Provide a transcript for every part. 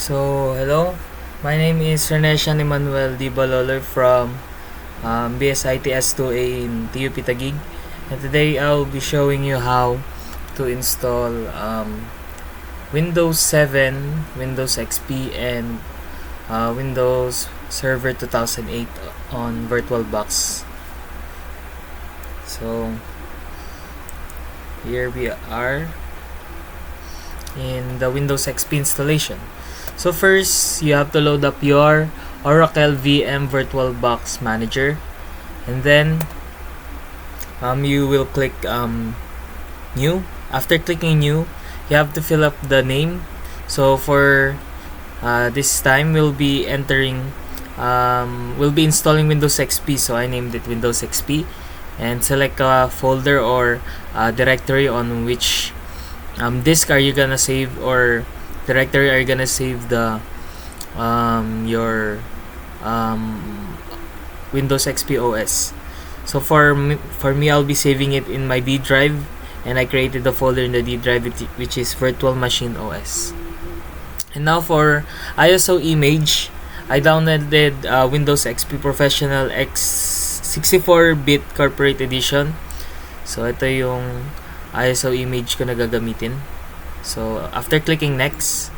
Hello. My name is Reneshan Emmanuel Di Baloloy from BSIT S2A in TUP Taguig. And today I'll be showing you how to install Windows 7, Windows XP, and Windows Server 2008 on VirtualBox. So, here we are in the Windows XP installation. So first, you have to load up your Oracle VM VirtualBox Manager, and then you will click New. After clicking New, you have to fill up the name. So for this time, we'll be installing Windows XP. So I named it Windows XP, and select a folder or directory on which disk are you gonna save, or directory are you gonna save the your Windows XP OS. So for me, I'll be saving it in my D drive, and I created the folder in the D drive which is Virtual Machine OS. And now for ISO image, I downloaded Windows XP Professional X 64-bit Corporate Edition. So ito yung ISO image ko na gagamitin. So after clicking next,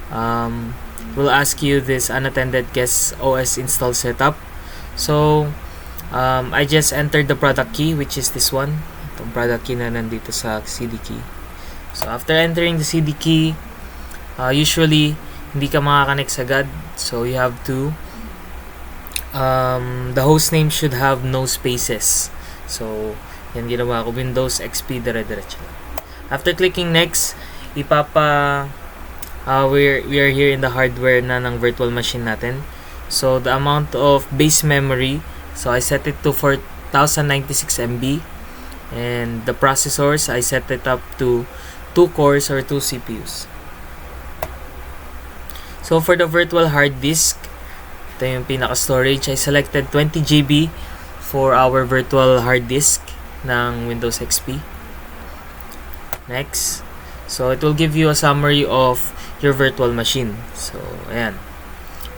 will ask you this unattended guest OS install setup. So I just entered the product key, which is this one. Itong product key na nandito sa CD key. So after entering the CD key, usually hindi ka makakonnect agad. So you have to the host name should have no spaces. So yan ginawa ko, Windows XP dire-diretso lang. After clicking next, we are here in the hardware na ng virtual machine natin. So the amount of base memory, so I set it to 4096 MB, and the processors, I set it up to 2 cores or 2 CPUs. So for the virtual hard disk, ito yung pinaka storage, I selected 20 GB for our virtual hard disk ng Windows XP. Next, so it will give you a summary of your virtual machine. So ayan,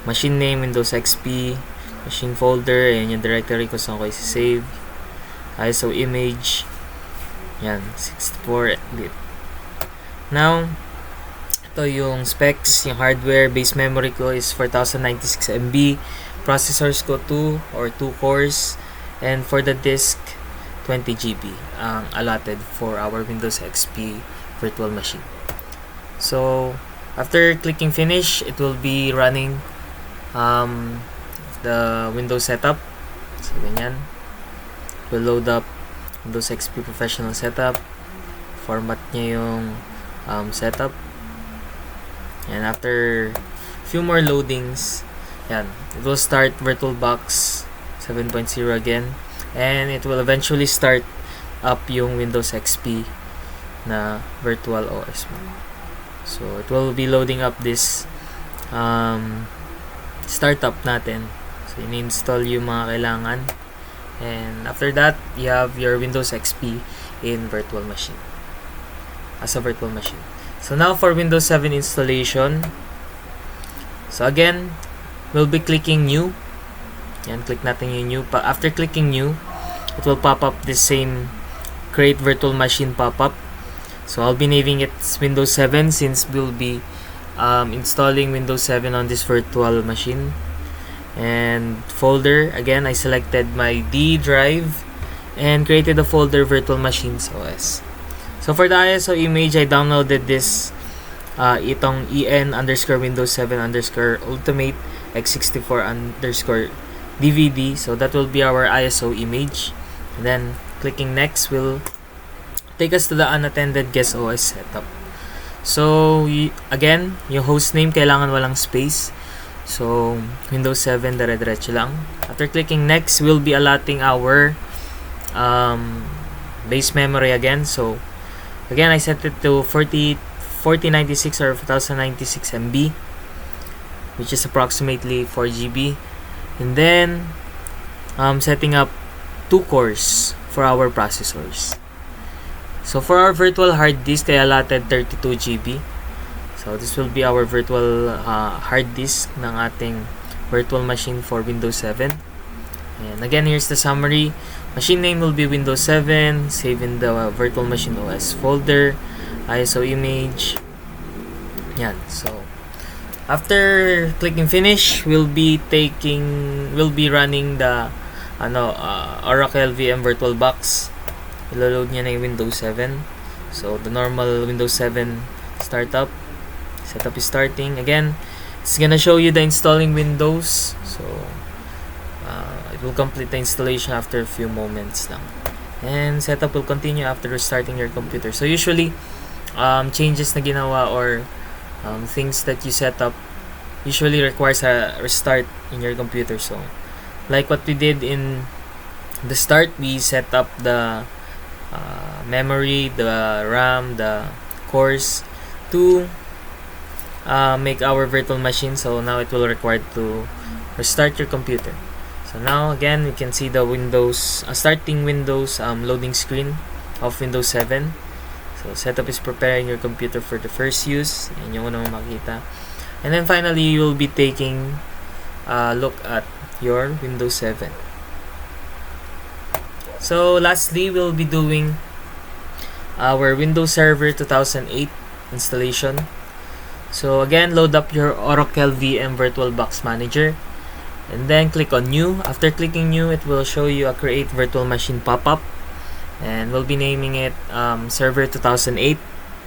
machine name Windows XP, machine folder, ayan yung directory kung saan ko i-save, ISO image, yan, 64-bit. Now, ito yung specs, yung hardware, base memory ko is 4096 MB, processors ko 2 or 2 cores, and for the disk, 20 GB ang allotted for our Windows XP virtual machine. So after clicking finish, it will be running the Windows setup. So ganyan, will load up Windows XP Professional Setup, format niya yung setup, and after few more loadings, yan, it will start VirtualBox 7.0 again, and it will eventually start up yung Windows XP na virtual OS mo. So it will be loading up this startup natin. So in-install yung mga kailangan, and after that, you have your Windows XP in virtual machine, as a virtual machine. So now for Windows 7 installation, so again, we'll be clicking New. Yan, click natin yung New. After clicking New, it will pop up this same Create Virtual Machine pop-up. So I'll be naming it Windows 7 since we'll be installing Windows 7 on this virtual machine. And folder, again, I selected my D drive and created a folder Virtual Machines OS. So for the ISO image, I downloaded this itong en_Windows 7_ Ultimate x64_ DVD. So that will be our ISO image. And then clicking next will take us to the unattended guest OS setup. So again, yung host name kailangan walang space. So Windows 7 dire-diretso lang. After clicking next, we'll be allotting our base memory again. So again, I set it to 4096 or 4096 MB, which is approximately 4 GB. And then setting up 2 cores for our processors. So for our virtual hard disk, I allotted 32 GB. So So this will be our virtual hard disk ng ating virtual machine for Windows 7. And again, here's the summary. Machine name will be Windows 7, save in the virtual machine OS folder, ISO image. Yan. So after clicking finish, we'll be running the Oracle VM VirtualBox. Ilo-load niya na yung Windows 7. So the normal Windows 7 startup. Setup is starting. Again, it's gonna show you the installing Windows. So it will complete the installation after a few moments lang. And setup will continue after restarting your computer. So usually, changes na ginawa or things that you set up usually requires a restart in your computer. So like what we did in the start, we set up the memory, the RAM, the cores to make our virtual machine. So now it will require to restart your computer. So now again, we can see the Windows starting Windows loading screen of Windows 7. So setup is preparing your computer for the first use. Yan yung unang makita. And then finally, you will be taking a look at your Windows 7. So lastly, we'll be doing our Windows Server 2008 installation. So again, load up your Oracle VM VirtualBox Manager and then click on New. After clicking New, it will show you a Create Virtual Machine pop-up, and we'll be naming it Server 2008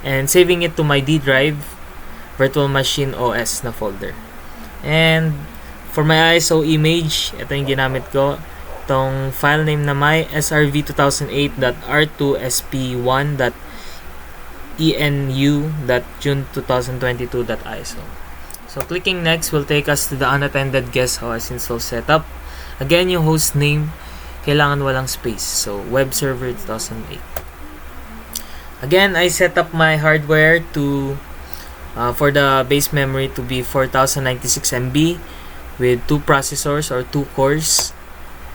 and saving it to my D drive Virtual Machine OS na folder. And for my ISO image, ito yung ginamit ko. Itong file name na my srv2008.r2sp1.enu.june2022.iso. So clicking next will take us to the unattended guest OS install setup. Again, yung host name kailangan walang space. So web server 2008. Again, I set up my hardware to for the base memory to be 4096 MB with 2 processors or 2 cores.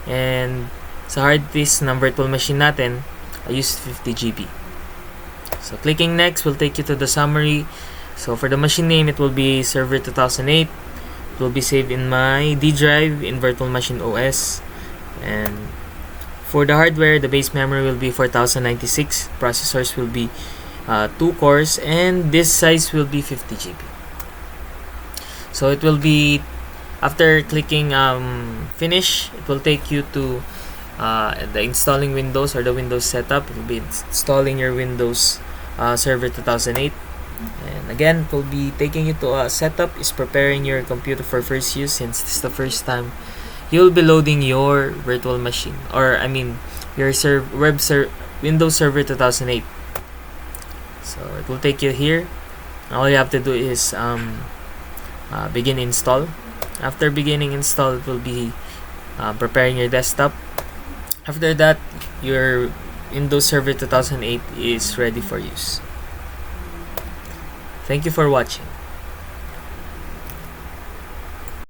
And sa hard disk ng virtual machine natin, I used 50 GB. So clicking next will take you to the summary. So for the machine name, it will be Server 2008. It will be saved in my D drive in Virtual Machine OS. And for the hardware, the base memory will be 4096. Processors will be 2 cores, and this size will be 50 GB. So it will be, after clicking finish, it will take you to the installing Windows or the Windows setup. It will be installing your Windows Server 2008. And again, it will be taking you to a setup, is preparing your computer for first use, since this is the first time you'll be loading your virtual machine, or I mean your Windows Server 2008. So it will take you here. All you have to do is begin install. After beginning install, it will be preparing your desktop. After that, your Windows Server 2008 is ready for use. Thank you for watching.